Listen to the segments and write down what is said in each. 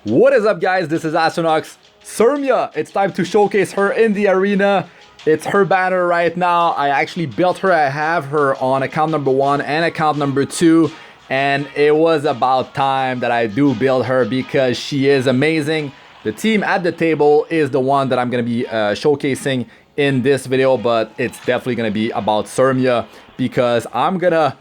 What is up, guys? This is Astranox. Cermia, it's time to showcase her in the arena. It's her banner right now. I actually built her. I have her on account number 1 and account number 2. And it was about time that I do build her because she is amazing. The team at the table is the one that I'm going to be showcasing in this video. But it's definitely going to be about Cermia because I'm going to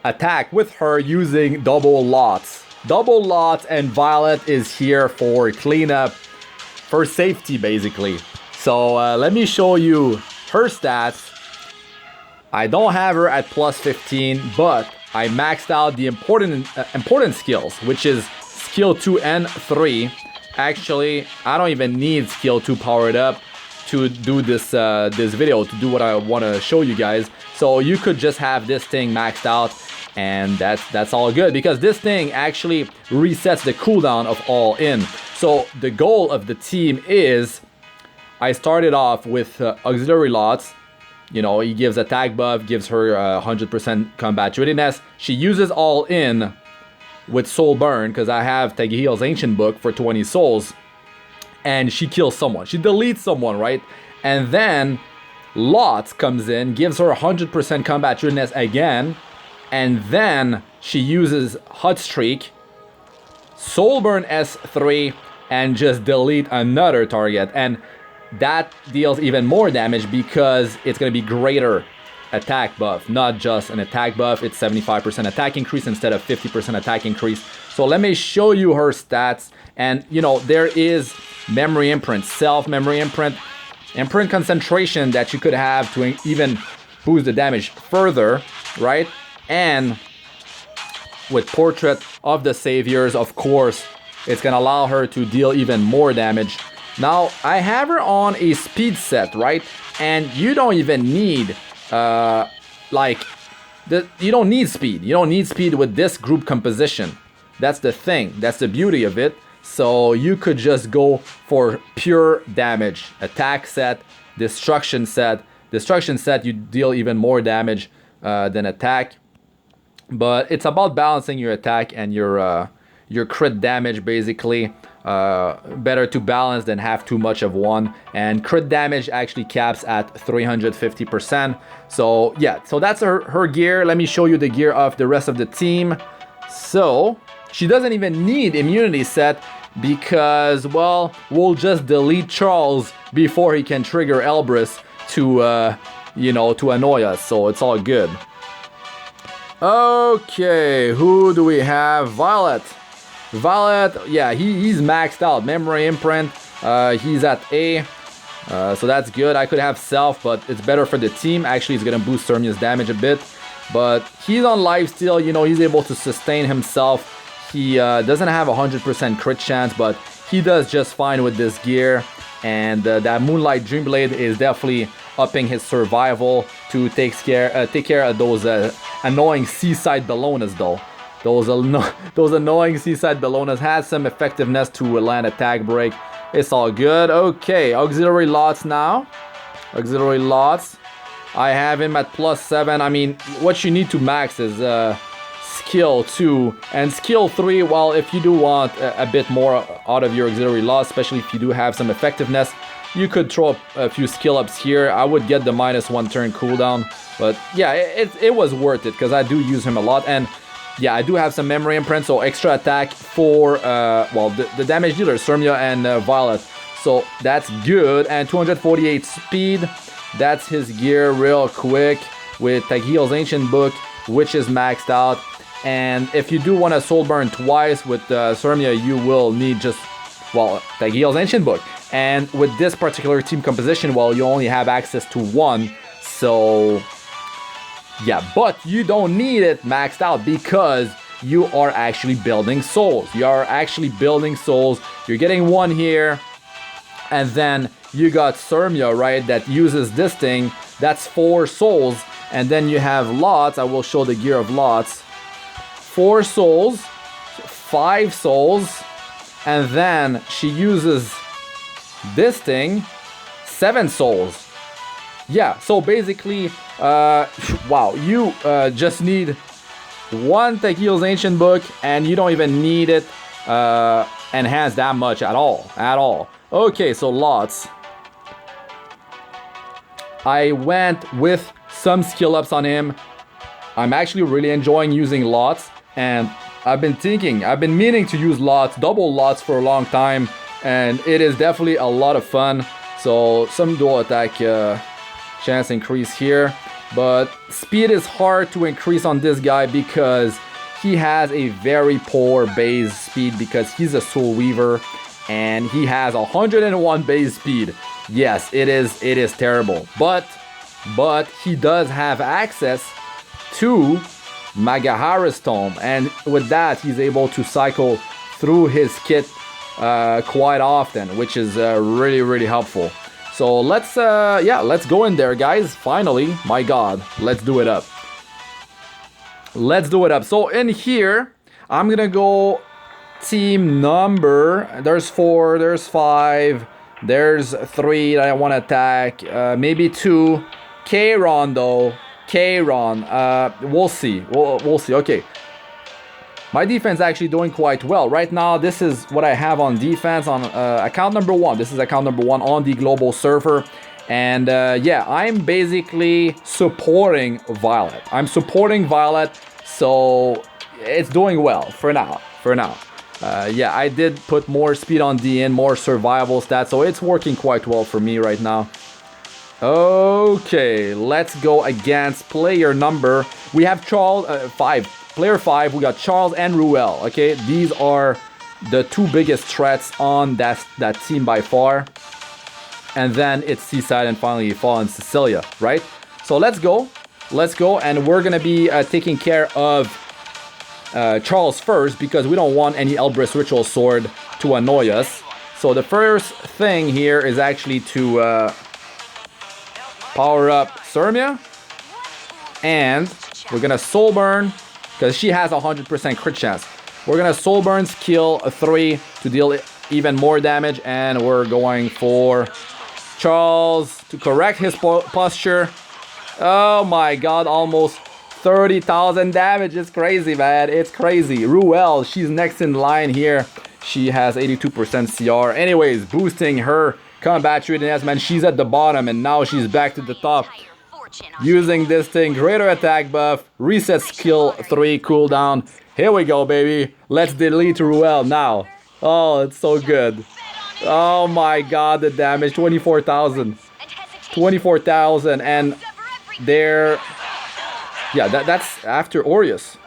attack with her using double lots. Double lots, and Violet is here for cleanup, for safety basically. So let me show you her stats. I don't have her at plus 15, but I maxed out the important skills, which is skill 2 and 3. Actually, I don't even need skill 2 powered up to do this video, to do what I want to show you guys. So you could just have this thing maxed out, and that's all good because this thing actually resets the cooldown of all in. So the goal of the team is, I started off with auxiliary lots. You know, he gives attack buff, gives her 100% combat readiness. She uses all in with soul burn because I have Tagiel's ancient book for 20 souls, and she kills someone. She deletes someone, right? And then Lots comes in, gives her 100% combat readiness again, and then she uses Hot Streak, Soul Burn S3, and just delete another target. And that deals even more damage because it's going to be greater attack buff, not just an attack buff. It's 75% attack increase instead of 50% attack increase. So let me show you her stats. And you know, there is memory imprint, self memory imprint, imprint concentration that you could have to even boost the damage further, right? And with Portrait of the Saviors, of course, it's gonna allow her to deal even more damage. Now, I have her on a speed set, right? And you don't even need, you don't need speed. You don't need speed with this group composition. That's the thing. That's the beauty of it. So you could just go for pure damage. Attack set, destruction set. Destruction set, you deal even more damage than attack. But it's about balancing your attack and your crit damage, basically. Better to balance than have too much of one. And crit damage actually caps at 350%. So yeah, so that's her gear. Let me show you the gear of the rest of the team. So she doesn't even need immunity set because, well, we'll just delete Charles before he can trigger Elbrus to, you know, to annoy us. So it's all good. Okay, who do we have? Violet. Violet, yeah, he's maxed out. Memory imprint, he's at A. So that's good. I could have self, but it's better for the team. Actually, it's going to boost Cermia's damage a bit. But he's on lifesteal, you know, he's able to sustain himself. He doesn't have 100% crit chance, but he does just fine with this gear. And that Moonlight Dreamblade is definitely upping his survival to take care of those annoying seaside Bellonas, though. Those annoying seaside Bellonas has some effectiveness to land attack break. It's all good. Okay, auxiliary lots now. Auxiliary lots. I have him at plus 7. I mean, what you need to max is skill 2 and skill 3. Well, if you do want a bit more out of your auxiliary lots, especially if you do have some effectiveness, you could throw a few skill ups here. I would get the -1 turn cooldown, but yeah, it was worth it because I do use him a lot. And yeah, I do have some memory imprint, so extra attack for, well, the damage dealer, Cermia and Violet. So that's good. And 248 speed. That's his gear real quick with Tagiel's Ancient Book, which is maxed out. And if you do want to soul burn twice with Cermia, you will need just, well, Tagiel's Ancient Book. And with this particular team composition, well, you only have access to 1. So yeah, but you don't need it maxed out because you are actually building souls. You are actually building souls. You're getting 1 here. And then you got Cermia, right, that uses this thing. That's 4 souls. And then you have Lots. I will show the gear of Lots. 4 souls, 5 souls. And then she uses this thing, 7 souls. Yeah, so basically, wow, you just need 1 Tagiel's Ancient Book, and you don't even need it enhance that much at all. Okay, so lots. I went with some skill ups on him. I'm actually really enjoying using lots, and I've been meaning to use lots, double lots for a long time, and it is definitely a lot of fun. So some dual attack chance increase here, but speed is hard to increase on this guy because he has a very poor base speed because he's a Soul Weaver and he has 101 base speed. Yes, it is terrible, but he does have access to Magahara's Tome, and with that he's able to cycle through his kit quite often, which is really helpful. So let's go in there, guys. Finally, my god, let's do it up. So in here I'm gonna go team number, there's 4, there's 5, there's 3 that I want to attack, maybe 2. Karin though, we'll see. Okay, my defense actually doing quite well right now. This is what I have on defense on account number 1. This is account number 1 on the global server, and yeah, I'm basically supporting Violet. So it's doing well for now. Yeah, I did put more speed on DN, more survival stats, so it's working quite well for me right now. Okay, let's go against player number. We have Charles, 5. Player 5, we got Charles and Ruel. Okay, these are the 2 biggest threats on that team by far. And then it's Seaside and finally Fallen Cecilia, right? So let's go, and we're gonna be taking care of Charles first because we don't want any Elbrus Ritual Sword to annoy us. So the first thing here is actually to power up Cermia, and we're gonna soul burn because she has 100% crit chance. We're gonna soul burn skill 3 to deal even more damage, and we're going for Charles to correct his posture. Oh my god, almost 30,000 damage. It's crazy, man. It's crazy. Ruel, she's next in line here. She has 82% CR. Anyways, boosting her combat readiness, man. She's at the bottom and now she's back to the top. Using this thing, greater attack buff, reset skill 3 cooldown. Here we go, baby. Let's delete Ruel now. Oh, it's so good. Oh my god, the damage, 24,000. 24,000, and there. Yeah, that's after Aureus.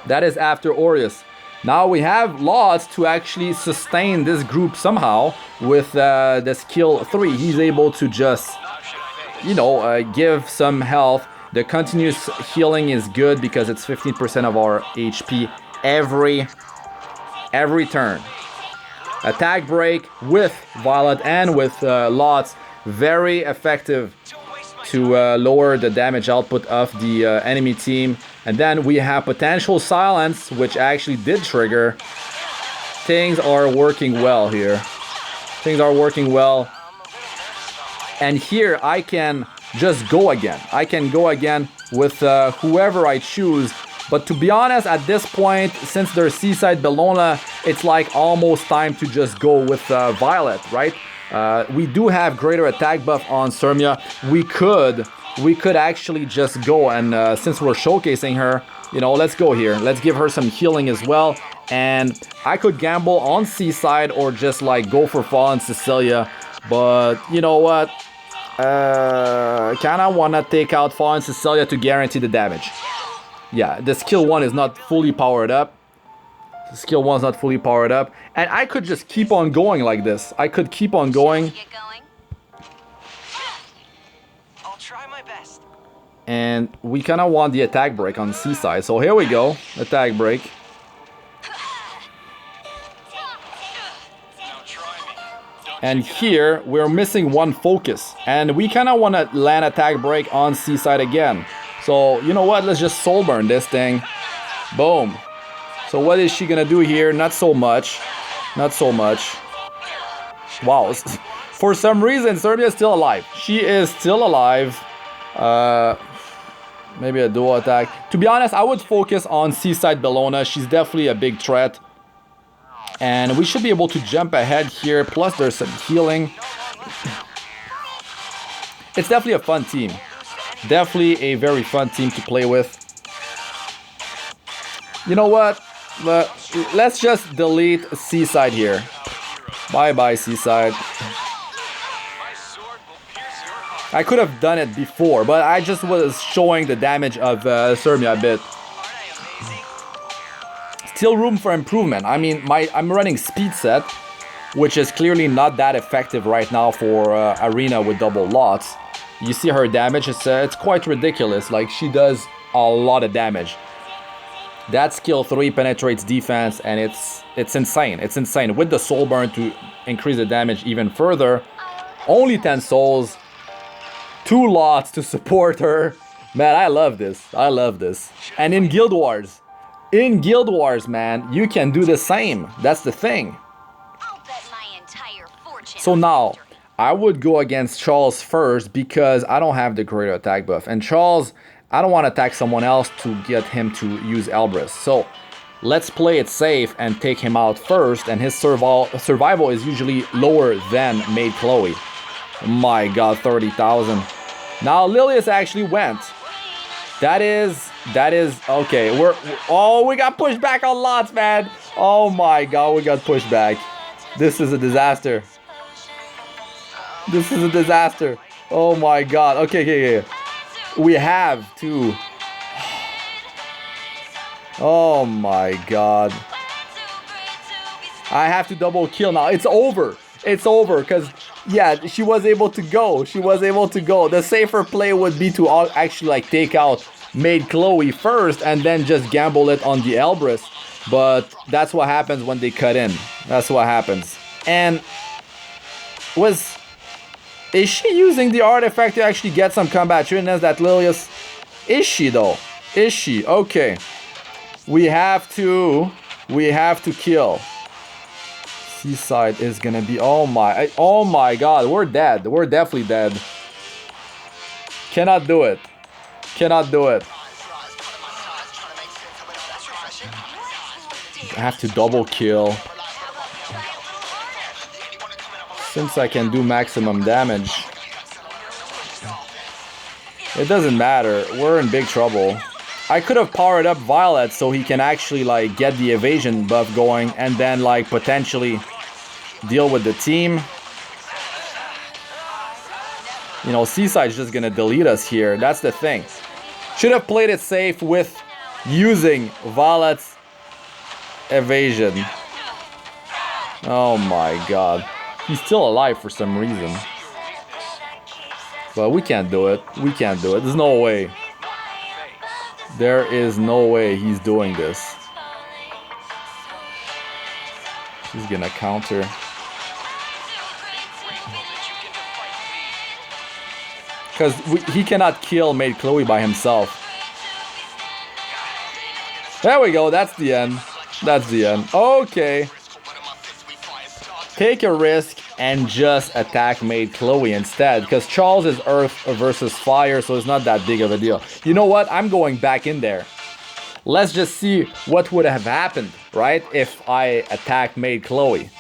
That is after Aureus. Now we have lots to actually sustain this group somehow with the skill 3. He's able to just, you know, give some health. The continuous healing is good because it's 15% of our HP every turn. Attack break with Violet and with lots, very effective to lower the damage output of the enemy team. And then we have potential silence, which actually did trigger. Things are working well here. Things are working well. And here I can just go again. I can go again with whoever I choose. But to be honest, at this point, since there's Seaside Bellona, it's like almost time to just go with Violet, right? We do have greater attack buff on Cermia. We could actually just go, and since we're showcasing her, you know, let's go here. Let's give her some healing as well. And I could gamble on Seaside or just like go for Fallen Cecilia. But you know what? Kinda wanna take out Fallen Cecilia to guarantee the damage. Yeah, the skill 1 is not fully powered up. The skill 1's not fully powered up. And I could just keep on going like this. I could keep on going. I'll try my best. And we kind of want the attack break on Seaside. So here we go. Attack break. And here we're missing 1 focus. And we kind of want to land attack break on Seaside again. So you know what? Let's just soul burn this thing. Boom. So what is she gonna do here? Not so much. Not so much. Wow. For some reason, Cermia is still alive. She is still alive. Maybe a dual attack. To be honest, I would focus on Seaside Bellona. She's definitely a big threat. And we should be able to jump ahead here. Plus, there's some healing. It's definitely a fun team. Definitely a very fun team to play with. You know what? Let's just delete Seaside here. Bye-bye, Seaside. I could have done it before, but I just was showing the damage of Cermia a bit. Still room for improvement. I mean, I'm running speed set, which is clearly not that effective right now for Arena with double lots. You see her damage, it's quite ridiculous. Like, she does a lot of damage. That skill 3 penetrates defense, and it's insane. It's insane. With the soul burn to increase the damage even further. Only 10 souls. 2 lots to support her. Man, I love this. I love this. And in Guild Wars. In Guild Wars, man, you can do the same. That's the thing. So now, I would go against Charles first because I don't have the greater attack buff. And Charles, I don't want to attack someone else to get him to use Elbrus. So, let's play it safe and take him out first. And his survival is usually lower than Maid Chloe. My god, 30,000. Now Lilius actually went. That is okay. We got pushed back on lots, man. Oh my god, we got pushed back. This is a disaster. This is a disaster. Oh my god. Okay. We have to. Oh my god. I have to double kill now. It's over. It's over because, yeah, she was able to go. She was able to go. The safer play would be to actually like take out Maid Chloe first and then just gamble it on the Elbrus. But that's what happens when they cut in. That's what happens. And is she using the artifact to actually get some combat training that Lilius? Is she though? Is she? Okay. We have to kill. Seaside is gonna be, oh my god, we're dead. We're definitely dead. Cannot do it. Cannot do it. I have to double kill. Since I can do maximum damage. It doesn't matter. We're in big trouble. I could have powered up Violet so he can actually like get the evasion buff going and then like potentially deal with the team. You know, Seaside's just gonna delete us here. That's the thing. Should have played it safe with using Violet's evasion. Oh my god. He's still alive for some reason. But we can't do it. We can't do it. There's no way. There is no way he's doing this. He's gonna counter. Because he cannot kill Maid Chloe by himself. There we go. That's the end. That's the end. Okay. Take a risk and just attack Maid Chloe instead. Because Charles is Earth versus Fire, so it's not that big of a deal. You know what? I'm going back in there. Let's just see what would have happened, right? If I attack Maid Chloe.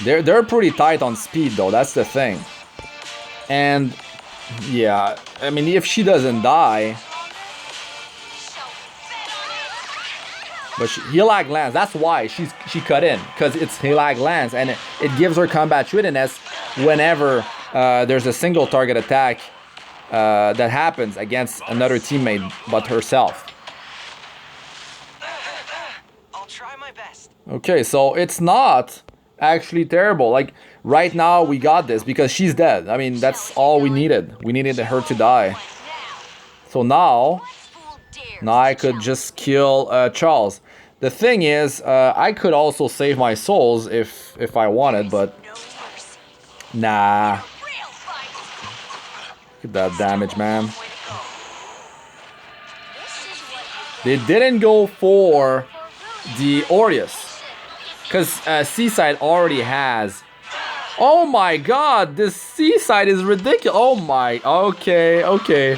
They're pretty tight on speed though, that's the thing. And yeah, I mean if she doesn't die. But Helag lands, that's why she cut in. Because it's Helag lands and it gives her combat readiness whenever there's a single target attack that happens against another teammate but herself. I'll try my best. Okay, so it's not actually terrible. Like right now we got this because she's dead. I mean that's all we needed. We needed her to die. So now I could just kill Charles. The thing is, I could also save my souls if I wanted, but nah. Look at that damage, man. They didn't go for the Aureus. Because Seaside already has... Oh my god, this Seaside is ridiculous. Oh my... Okay.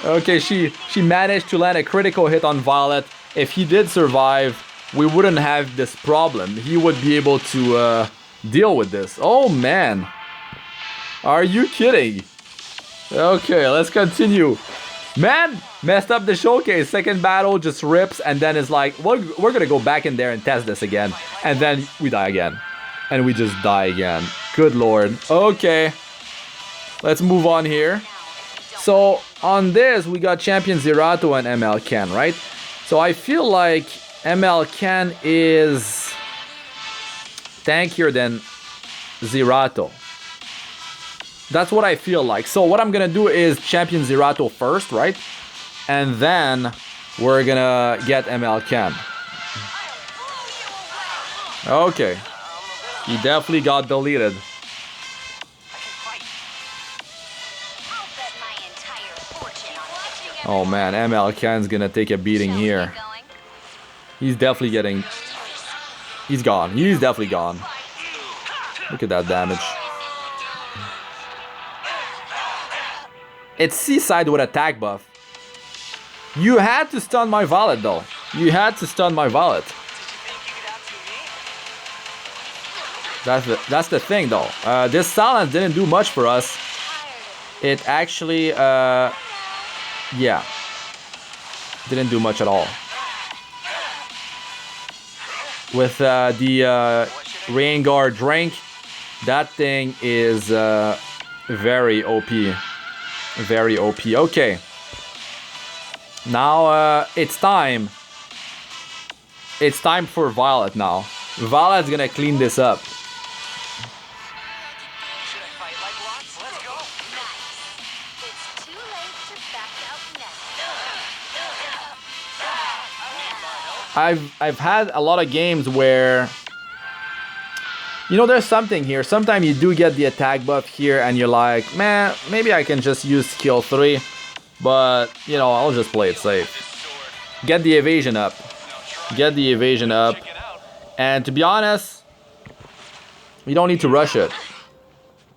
Okay, she managed to land a critical hit on Violet. If he did survive, we wouldn't have this problem. He would be able to deal with this. Oh man. Are you kidding? Okay, let's continue. Man, messed up the showcase. Second battle just rips and then it's like, we're gonna go back in there and test this again. And then we die again. And we just die again. Good lord. Okay. Let's move on here. So, on this, we got Champion Zerato and ML Ken, right? So, I feel like ML Ken is tankier than Zerato. That's what I feel like. So, what I'm gonna do is Champion Zerato first, right? And then we're gonna get ML Ken. Okay. He definitely got deleted. Oh man, ML Ken's gonna take a beating here. He's definitely getting... He's gone. He's definitely gone. Look at that damage. It's Seaside with attack buff. You had to stun my Violet though. You had to stun my Violet. That's the thing though. This silence didn't do much for us. It actually... yeah. Didn't do much at all. With the Rain Guard drink, that thing is very OP. Very OP. Okay. Now it's time. It's time for Violet now. Violet's gonna clean this up. I've had a lot of games where, you know, there's something here. Sometimes you do get the attack buff here and you're like, man, maybe I can just use skill 3, but you know, I'll just play it safe. Get the evasion up. Get the evasion up. And to be honest, you don't need to rush it.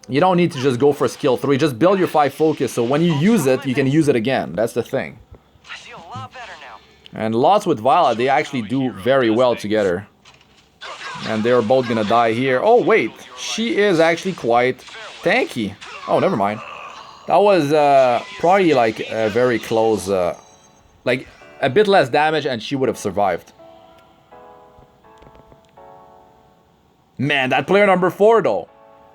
You don't need to just go for skill 3. Just build your 5 focus so when you use it, you can use it again. That's the thing. I feel a lot better now. And lots with Violet, they actually do very well together. And they're both gonna die here. Oh wait, she is actually quite tanky. Oh, never mind. That was probably like a very close, like a bit less damage and she would have survived. Man, that player number 4 though.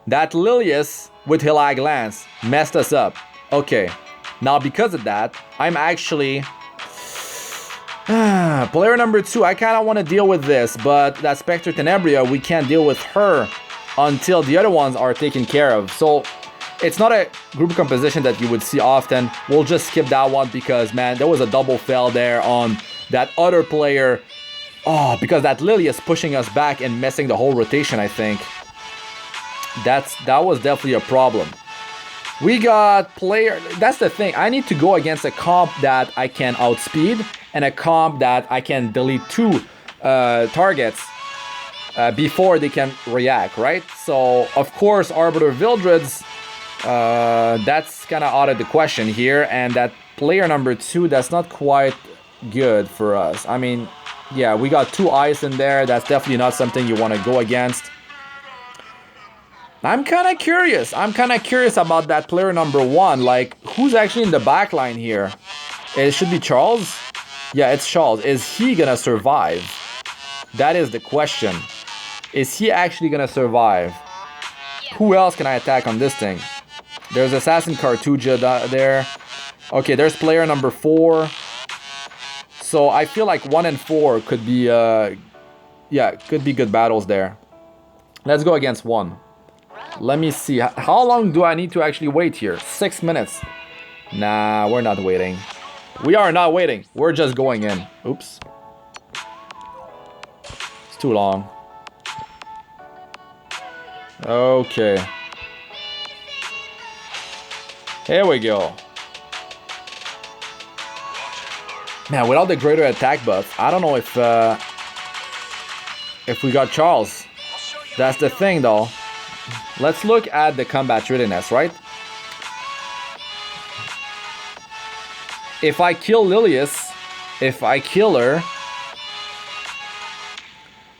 That Lilius with Hilag Lance messed us up. Okay, now because of that, I'm actually... player number 2, I kind of want to deal with this, but that Spectre Tenebria, we can't deal with her until the other ones are taken care of. So it's not a group composition that you would see often. We'll just skip that one because, man, there was a double fail there on that other player. Oh, because that Lily is pushing us back and messing the whole rotation, I think. That was definitely a problem. We got player... That's the thing. I need to go against a comp that I can outspeed and a comp that I can delete 2 targets before they can react, right? So, of course, Arbiter Vildred's, that's kind of out of the question here. And that player number 2, that's not quite good for us. I mean, yeah, we got 2 ice in there. That's definitely not something you want to go against. I'm kind of curious. I'm kind of curious about that player number 1. Like, who's actually in the back line here? It should be Charles. Yeah, it's Charles. Is he gonna survive? That is the question. Is he actually gonna survive? Who else can I attack on this thing? There's Assassin Cartuja there. Okay, there's player number 4. So I feel like 1 and 4 could be, yeah, could be good battles there. Let's go against 1. Let me see. How long do I need to actually wait here? 6 minutes. Nah, we're not waiting. We are not waiting. We're just going in. Oops. It's too long. Okay. Here we go. Man, without the greater attack buff, I don't know if we got Charles. That's the thing though. Let's look at the combat readiness, right? if I kill Lilius, if I kill her,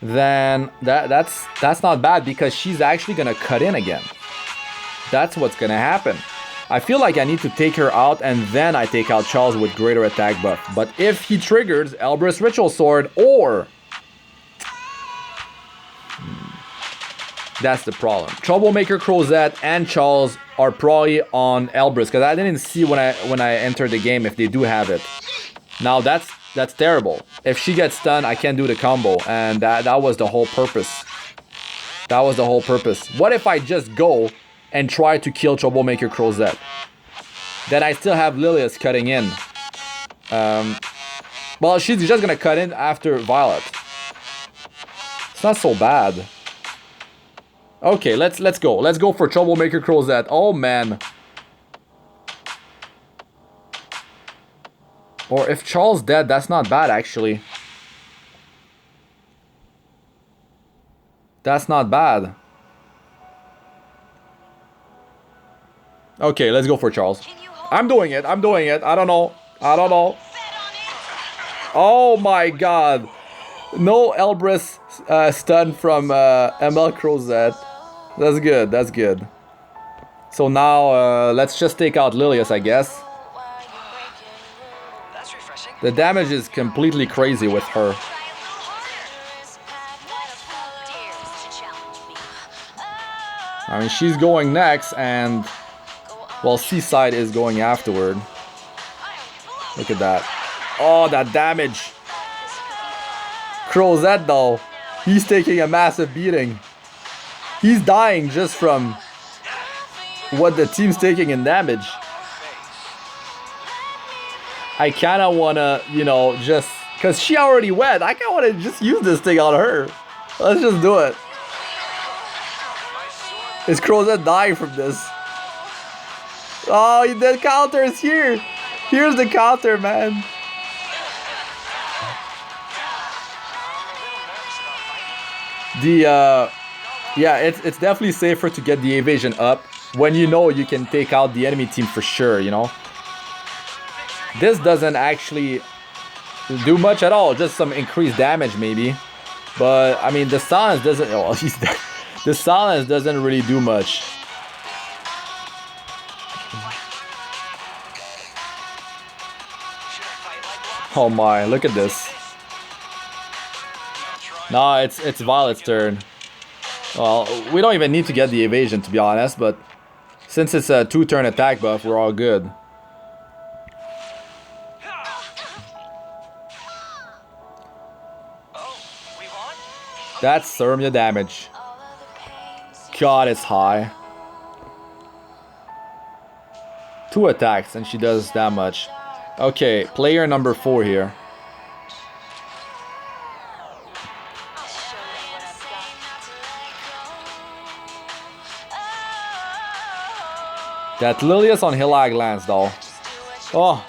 then that's not bad because she's actually gonna cut in again. That's what's gonna happen. I feel like I need to take her out and then I take out Charles with greater attack buff. But if he triggers Elbrus Ritual Sword or... That's the problem. Troublemaker Crozet and Charles are probably on Elbrus because I didn't see when I entered the game if they do have it. Now that's terrible. If she gets stunned, I can't do the combo, and that was the whole purpose. That was the whole purpose. What if I just go and try to kill Troublemaker Crozet? Then I still have Lilius cutting in. Well, she's just gonna cut in after Violet. It's not so bad. Okay, let's go. Let's go for Troublemaker Crozet. Oh man. Or if Charles dead, that's not bad actually. That's not bad. Okay, let's go for Charles. I'm doing it. I'm doing it. I don't know. I don't know. Oh my god. No Elbrus stun from ML Crozet. That's good. That's good. So now let's just take out Lilius, I guess. That's refreshing. The damage is completely crazy with her. I mean, she's going next, and well, Seaside is going afterward. Look at that. Oh, that damage. Crozet, though, he's taking a massive beating. He's dying just from what the team's taking in damage. I kind of want to, you know, just... Because she already went. I kind of want to just use this thing on her. Let's just do it. Is Crozet dying from this? Oh, the counter is here. Here's the counter, man. Yeah, it's definitely safer to get the evasion up when you know you can take out the enemy team for sure, you know. This doesn't actually do much at all, just some increased damage maybe. But I mean, the silence doesn't. Oh, he's dead. The silence doesn't really do much. Oh my, look at this. No, it's Violet's turn. Well, we don't even need to get the evasion, to be honest, but since it's a 2-turn attack buff, we're all good. That's Cermia damage. God, it's high. 2 attacks and she does that much. Okay, player number 4 here. That Lilius on Hillag lands though. Oh.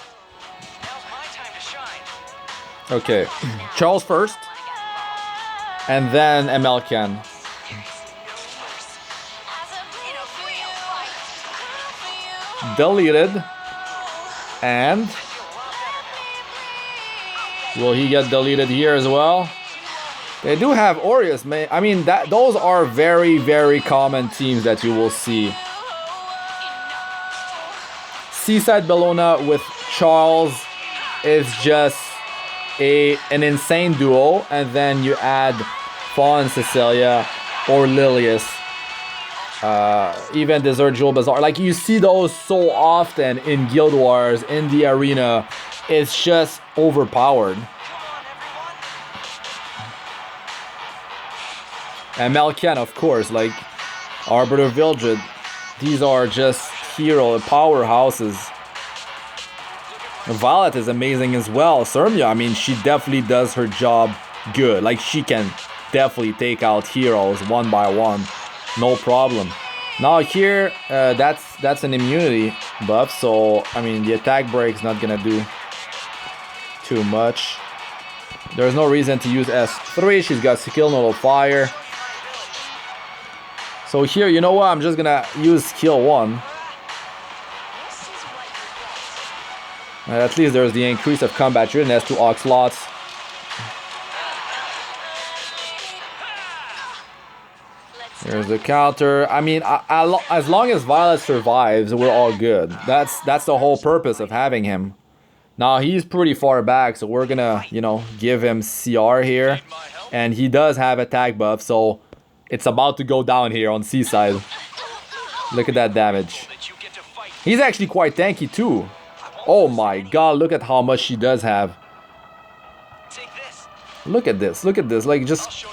Okay, Charles first. And then ML can. Deleted. And will he get deleted here as well? They do have Aureus, man. I mean, those are very, very common teams that you will see. Seaside Bellona with Charles is just an insane duo, and then you add Fawn Cecilia or Lilius. Even Desert Jewel Bazaar. Like, you see those so often in Guild Wars, in the arena. It's just overpowered. And Malkian, of course, like Arbiter Vildred. These are just hero powerhouses. Violet is amazing as well. Cermia, I mean, she definitely does her job good. Like, she can definitely take out heroes one by one. No problem. Now here, that's an immunity buff, so I mean the attack break's not gonna do too much. There's no reason to use S3. She's got skill nullifier. So here, you know what? I'm just gonna use skill 1. At least there's the increase of combat readiness to Oxlots. There's the counter. I mean, as long as Violet survives, we're all good. That's the whole purpose of having him. Now, he's pretty far back, so we're gonna, you know, give him CR here. And he does have attack buff, so it's about to go down here on Seaside. Look at that damage. He's actually quite tanky too. Oh my god, look at how much she does have. Look at this, like just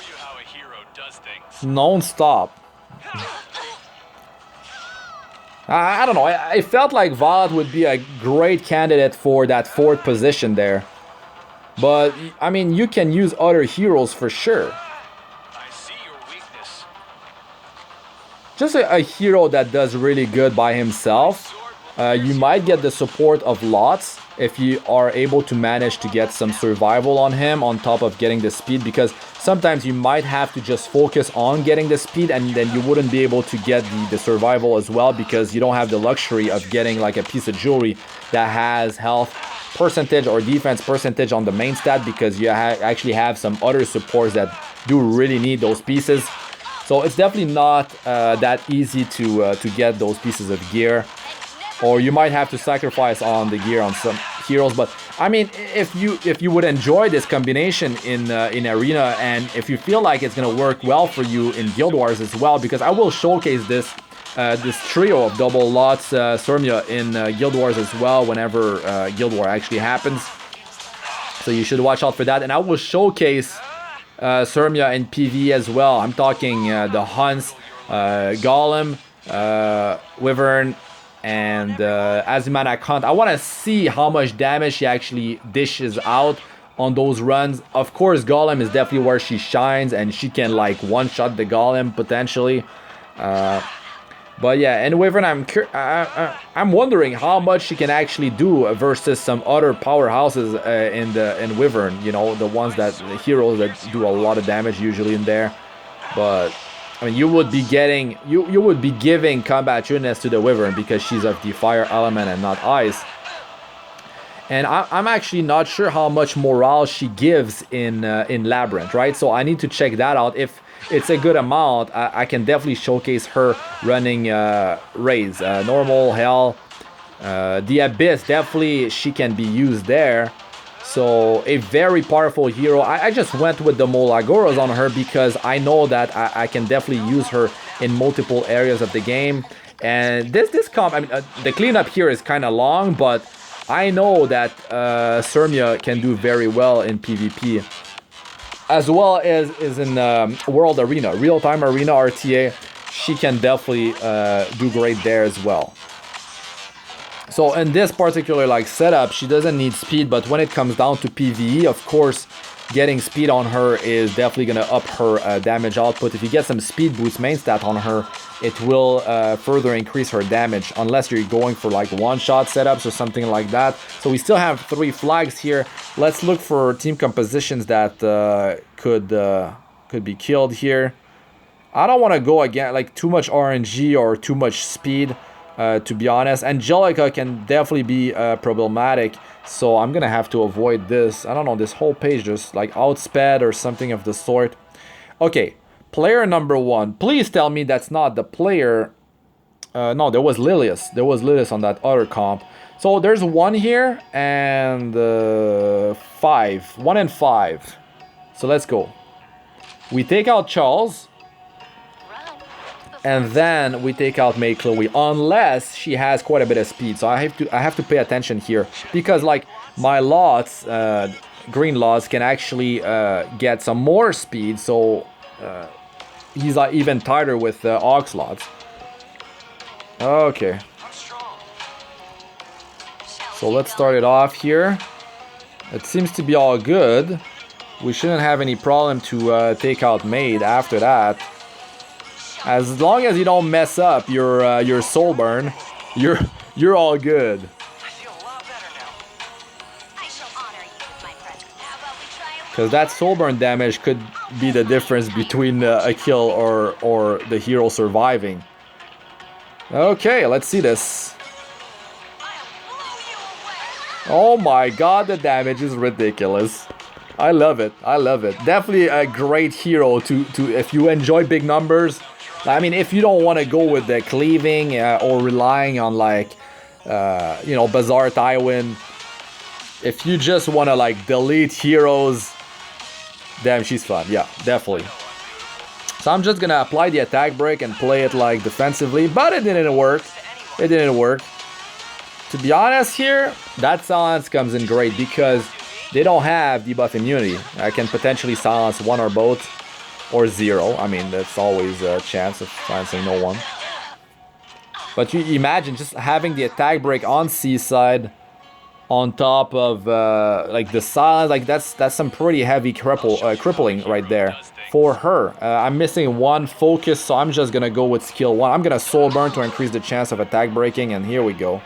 non-stop. I don't know, I felt like Violet would be a great candidate for that 4th position there. But, I mean, you can use other heroes for sure. I see your weakness. Just a hero that does really good by himself. You might get the support of Lots if you are able to manage to get some survival on him on top of getting the speed, because sometimes you might have to just focus on getting the speed and then you wouldn't be able to get the survival as well, because you don't have the luxury of getting like a piece of jewelry that has health percentage or defense percentage on the main stat, because you actually have some other supports that do really need those pieces. So it's definitely not that easy to get those pieces of gear. Or you might have to sacrifice on the gear on some heroes. But I mean, if you would enjoy this combination in Arena, and if you feel like it's gonna work well for you in Guild Wars as well, because I will showcase this trio of double Lots Cermia in Guild Wars as well whenever Guild War actually happens. So you should watch out for that. And I will showcase Cermia in PvE as well. I'm talking the Hunts, Golem, Wyvern, and Azimanac Hunt. I want to see how much damage she actually dishes out on those runs. Of course, Golem is definitely where she shines, and she can like one-shot the Golem potentially. But yeah, and Wyvern, I'm wondering how much she can actually do versus some other powerhouses in Wyvern. You know, the ones the heroes that do a lot of damage usually in there. But I mean, you would be giving combat readiness to the Wyvern because she's of the fire element and not ice. And I'm actually not sure how much morale she gives in Labyrinth, right? So I need to check that out. If it's a good amount, I can definitely showcase her running raids, normal, hell, the Abyss. Definitely she can be used there. So a very powerful hero. I just went with the Molagoras on her because I know that I can definitely use her in multiple areas of the game. And this comp, I mean, the cleanup here is kind of long, but I know that Cermia can do very well in PvP, as well as in World Arena, Real-Time Arena RTA. She can definitely do great there as well. So in this particular like setup, she doesn't need speed, but when it comes down to PvE, of course, getting speed on her is definitely gonna up her damage output. If you get some speed boost main stat on her, it will further increase her damage, unless you're going for like one-shot setups or something like that. So we still have 3 flags here. Let's look for team compositions that could be killed here. I don't want to go again like too much RNG or too much speed. To be honest, Angelica can definitely be problematic, so I'm gonna have to avoid this. I don't know, this whole page just like outsped or something of the sort. Okay, player number 1. Please tell me that's not the player. No, there was Lilius. There was Lilius on that other comp. So there's 1 here and 5. 1 and 5. So let's go. We take out Charles. And then we take out May Chloe, unless she has quite a bit of speed. So I have to pay attention here, because like my Lots, green Lots can actually get some more speed. So he's even tighter with Ox Lots. Okay. So let's start it off here. It seems to be all good. We shouldn't have any problem to take out Maid after that. As long as you don't mess up your soul burn, you're all good. I feel a lot better now. I shall honor you with my presence. How about we try a Because that soul burn damage could be the difference between a kill or the hero surviving. Okay, let's see this. I'll blow you away. Oh my god, the damage is ridiculous. I love it. I love it. Definitely a great hero to if you enjoy big numbers. I mean, if you don't want to go with the cleaving or relying on like, you know, Bazaar Tywin. If you just want to like delete heroes, damn, she's fun. Yeah, definitely. So I'm just gonna apply the attack break and play it like defensively, but it didn't work. It didn't work. To be honest here, that silence comes in great because they don't have debuff immunity. I can potentially silence one or both, or zero. I mean, that's always a chance of silencing no one. But you imagine just having the attack break on Seaside on top of like the silence, like that's some pretty heavy crippling right there for her. I'm missing one focus, so I'm just gonna go with skill 1. I'm gonna soul burn to increase the chance of attack breaking, and here we go.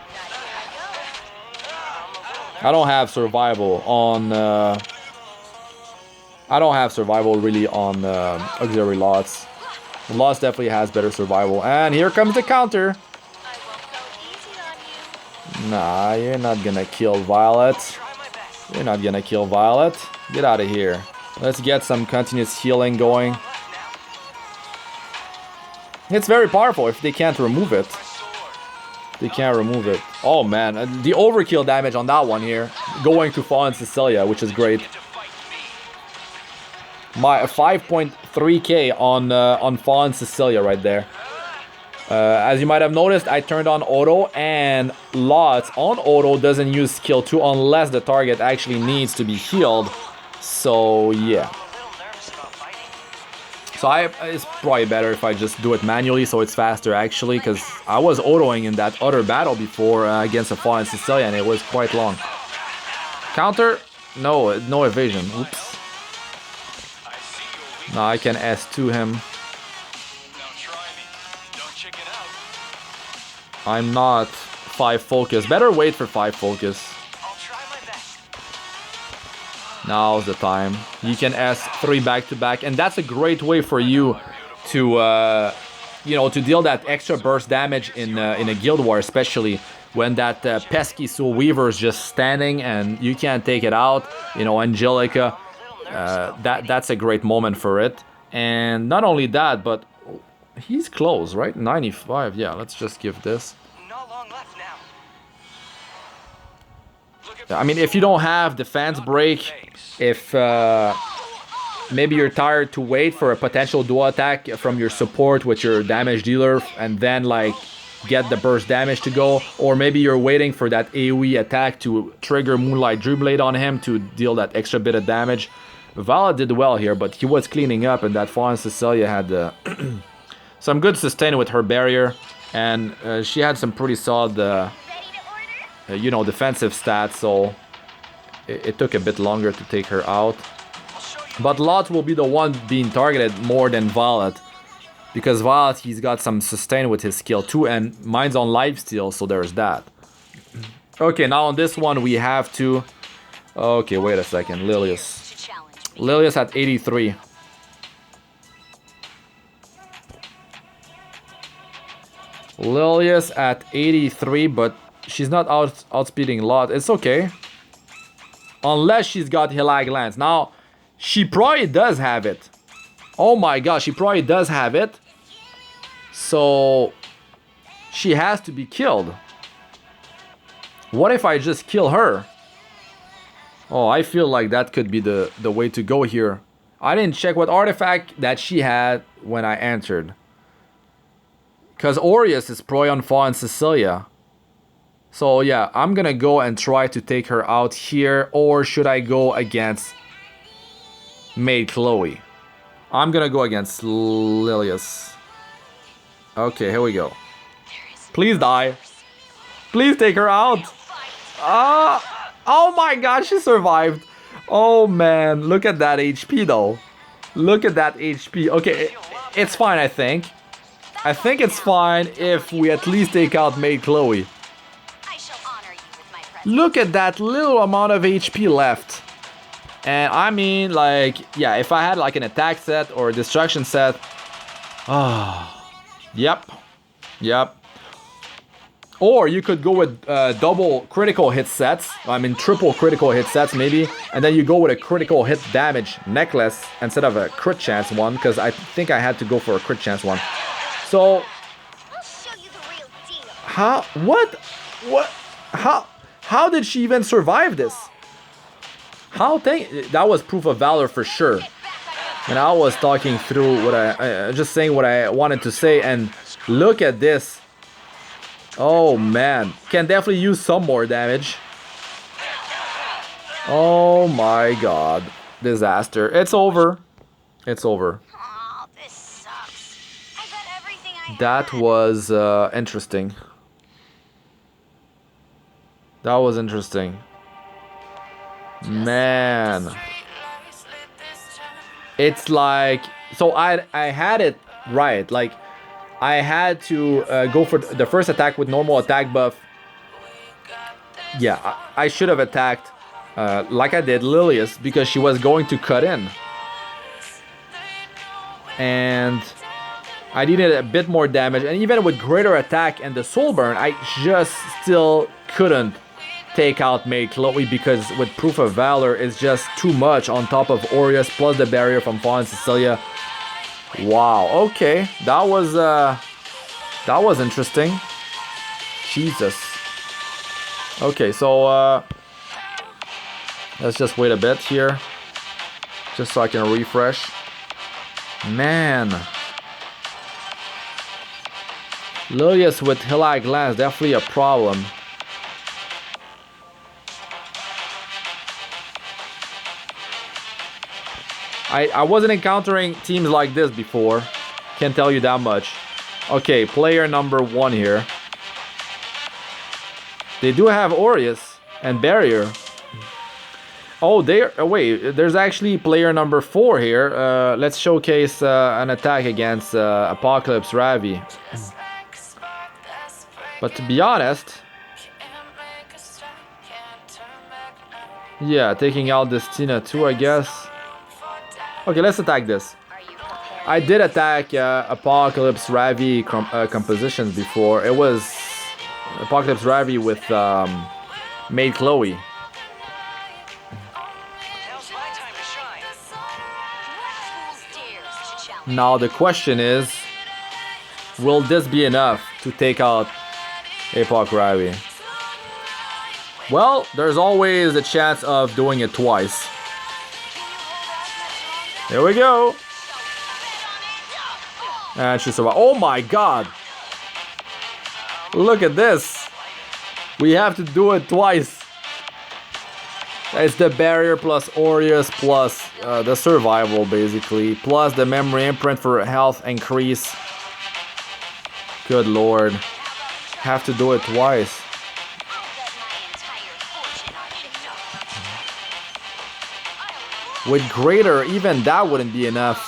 I don't have survival on I don't have survival really on auxiliary lots. Lots definitely has better survival, and here comes the counter. Nah, you're not gonna kill Violet. You're not gonna kill Violet. Get out of here. Let's get some continuous healing going. It's very powerful if they can't remove it. They can't remove it. Oh man, the overkill damage on that one here. Going to Fallen Cecilia, which is great. My 5.3k on Fallen Cecilia right there. As you might have noticed, I turned on auto, and Lots on auto doesn't use skill 2 unless the target actually needs to be healed. So yeah. So it's probably better if I just do it manually, so it's faster actually, because I was autoing in that other battle before against a Fallen Cecilia, and it was quite long. Counter? No, no evasion. Oops. Now I can S2 him. I'm not 5 focus. Better wait for 5 focus. Now's the time. You can S3 back to back, and that's a great way for you to, you know, to deal that extra burst damage in a guild war, especially when that pesky Soul Weaver is just standing and you can't take it out. You know, Angelica. That's a great moment for it. And not only that, but he's close, right? 95. Yeah, let's just give this. I mean, if you don't have defense break, if maybe you're tired to wait for a potential dual attack from your support with your damage dealer and then like get the burst damage to go, or maybe you're waiting for that AoE attack to trigger Moonlight Drewblade on him to deal that extra bit of damage. Vala did well here, but he was cleaning up, and that Fallen Cecilia had some good sustain with her barrier, and she had some pretty solid you know, defensive stats, so it took a bit longer to take her out. But Lot will be the one being targeted more than Violet, because Violet, he's got some sustain with his skill too, and mine's on lifesteal, so there's that. Okay, now on this one we have to... Okay, wait a second, Lilius. Lilius at 83. Lilius at 83, but she's not outspeeding Lot. It's okay. Unless she's got Hilag Lance. Now, she probably does have it. Oh my gosh, she probably does have it. So, she has to be killed. What if I just kill her? Oh, I feel like that could be the way to go here. I didn't check what artifact that she had when I entered. Because Aureus is probably on Fallen Cecilia. So yeah, I'm gonna go and try to take her out here. Or should I go against Maid Chloe? I'm gonna go against Lilius. Okay, here we go. Please die. Please take her out. Oh my gosh, she survived. Oh man, look at that HP though. Look at that HP. Okay, it's fine, I think. I think it's fine if we at least take out Maid Chloe. Look at that little amount of HP left. And I mean, like, yeah, if I had like an attack set or a destruction set. Oh, yep. Or you could go with double critical hit sets. I mean, triple critical hit sets maybe. And then you go with a critical hit damage necklace instead of a crit chance one. Because I think I had to go for a crit chance one. So... I'll show you the real deal. How? What? How did she even survive this? That was proof of valor for sure. And I was talking through what just saying what I wanted to say, and look at this. Oh man, can definitely use some more damage. Oh my god, disaster. It's over. It's over. Oh, this sucks. I bet everything I That had. was interesting. That was interesting. Man. It's like, so I had it right. Like, I had to go for the first attack with normal attack buff. Yeah, I should have attacked like I did Lilius because she was going to cut in. And I needed a bit more damage. And even with greater attack and the soul burn, I just still couldn't take out Maid Chloe because with Proof of Valor it's just too much on top of Aureus plus the barrier from Fallen Cecilia. Wow, okay. That was interesting. Jesus. Okay, so let's just wait a bit here. Just so I can refresh. Man. Lilius with Hilai Glance, definitely a problem. I wasn't encountering teams like this before. Can't tell you that much. Okay, player number 1 here. They do have Aureus and Barrier. Oh, wait, there's actually player number 4 here. Let's showcase an attack against Apocalypse Ravi. But to be honest... Yeah, taking out this Tina too, I guess. Okay, let's attack this. I did attack Apocalypse Ravi compositions before. It was Apocalypse Ravi with Maid Chloe. Now the question is, will this be enough to take out Apoc Ravi? Well, there's always a chance of doing it twice. Here we go. And she survived. Oh my god. Look at this. We have to do it twice. It's the barrier plus Aureus plus the survival basically. Plus the memory imprint for health increase. Good lord. Have to do it twice. With greater, even that wouldn't be enough.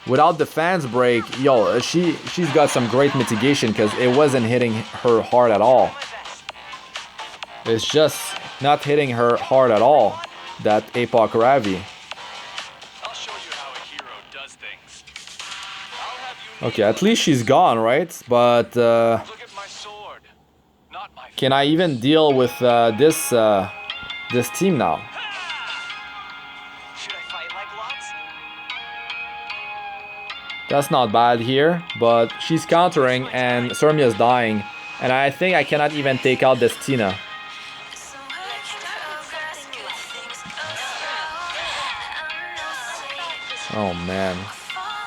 Without the fans break, yo, she's got some great mitigation because it wasn't hitting her hard at all. It's just not hitting her hard at all, that Apoc Ravi. Okay, at least she's gone, right? But can I even deal with this team now? That's not bad here, but she's countering and Cermia's dying. And I think I cannot even take out this Tina. Oh man.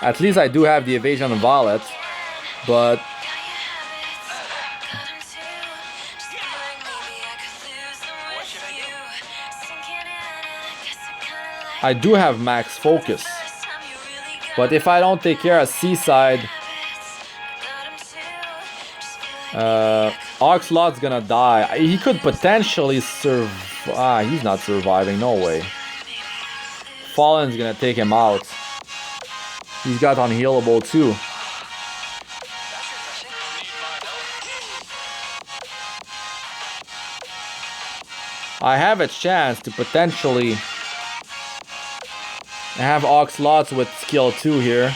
At least I do have the evasion of Violet, but... I do have max focus. But if I don't take care of Seaside, Oxlot's gonna die. He could potentially survive. He's not surviving, no way. Fallen's gonna take him out. He's got unhealable too. I have a chance to potentially have Oxlots with skill 2 here.